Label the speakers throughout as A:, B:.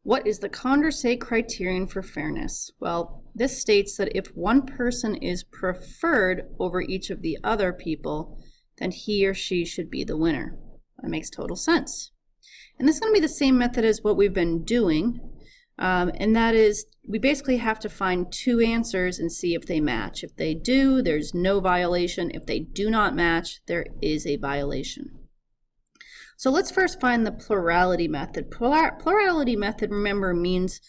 A: What is the Condorset criterion for fairness? Well, this states that if one person is preferred over each of the other people, then he or she should be the winner. That makes total sense. And this is going to be the same method as what we've been doing, and that is we basically have to find two answers and see if they match. If they do, there's no violation. If they do not match, there is a violation. So let's first find the plurality method. Plurality method, remember, means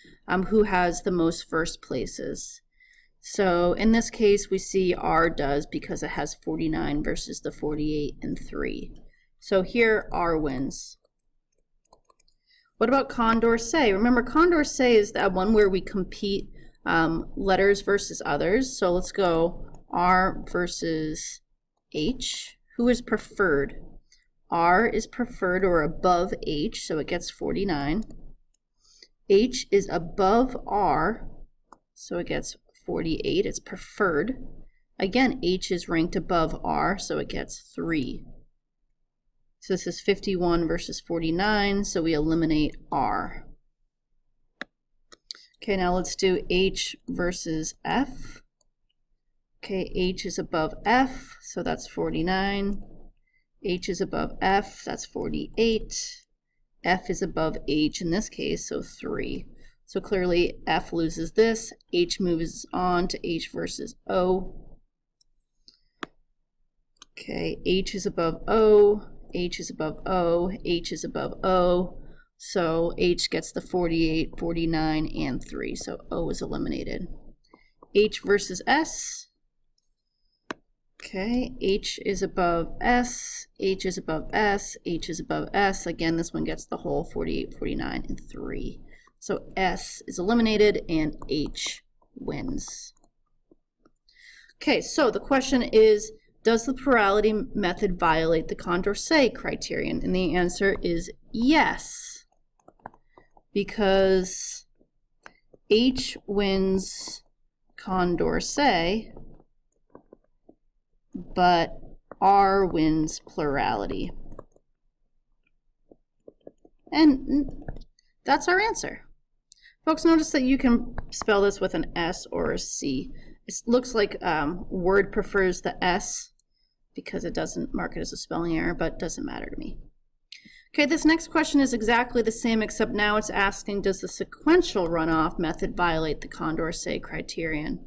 A: who has the most first places. So in this case, we see R does because it has 49 versus the 48 and 3. So here R wins. What about Condorset? Remember, Condorset is that one where we compete letters versus others. So let's go R versus H. Who is preferred? R is preferred or above H, so it gets 49. H is above R, so it gets 48. It's preferred. Again, H is ranked above R, so it gets 3. So this is 51 versus 49, so we eliminate R. Okay, now let's do H versus F. Okay, H is above F, so that's 49. H is above F, that's 48. F is above H in this case, so 3. So clearly F loses this. H moves on to H versus O. Okay, H is above O. H is above O. H is above O. So H gets the 48, 49, and 3. So O is eliminated. H versus S. Okay, H is above S, H is above S, H is above S. Again, this one gets the whole 48, 49, and 3. So S is eliminated and H wins. Okay, so the question is, does the plurality method violate the Condorset criterion? And the answer is yes, because H wins Condorset, but R wins plurality. And that's our answer. Folks, notice that you can spell this with an S or a C. It looks like Word prefers the S because it doesn't mark it as a spelling error, but it doesn't matter to me. Okay, this next question is exactly the same, except now it's asking, does the sequential runoff method violate the Condorset criterion?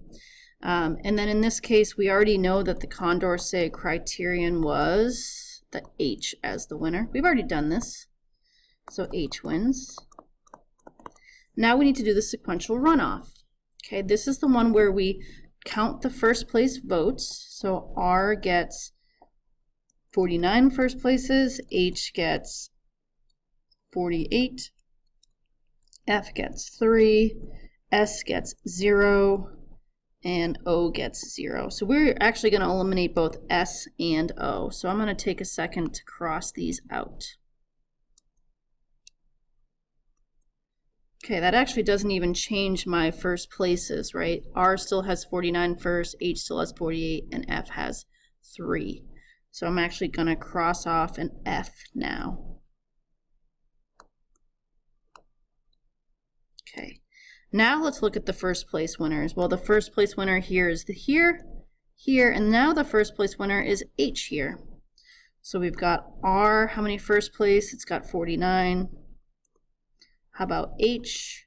A: And then in this case, we already know that the Condorset criterion was the H as the winner. We've already done this, so H wins. Now we need to do the sequential runoff. Okay, this is the one where we count the first place votes. So R gets 49 first places, H gets 48, F gets 3, S gets 0, and O gets 0. So we're actually going to eliminate both S and O. So I'm going to take a second to cross these out. Okay, that actually doesn't even change my first places, right? R still has 49 first, H still has 48, and F has 3. So I'm actually going to cross off an F now. Okay. Now let's look at the first place winners. Well, the first place winner here is the here, and now the first place winner is H here. So we've got R, how many first place? It's got 49. How about H?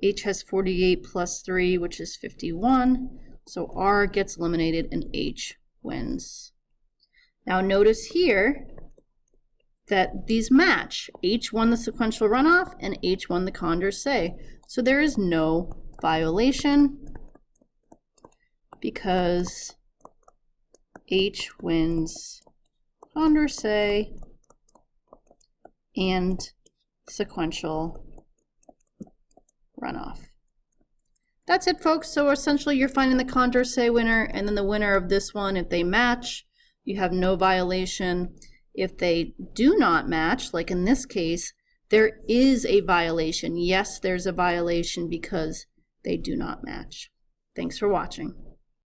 A: H has 48 plus 3, which is 51. So R gets eliminated and H wins. Now notice here that these match. H won the sequential runoff and H won the Condorset. So there is no violation because H wins Condorset and sequential runoff. That's it, folks. So essentially you're finding the Condorset winner and then the winner of this one. If they match, you have no violation. If they do not match, like in this case, there is a violation. Yes, there's a violation because they do not match. Thanks for watching.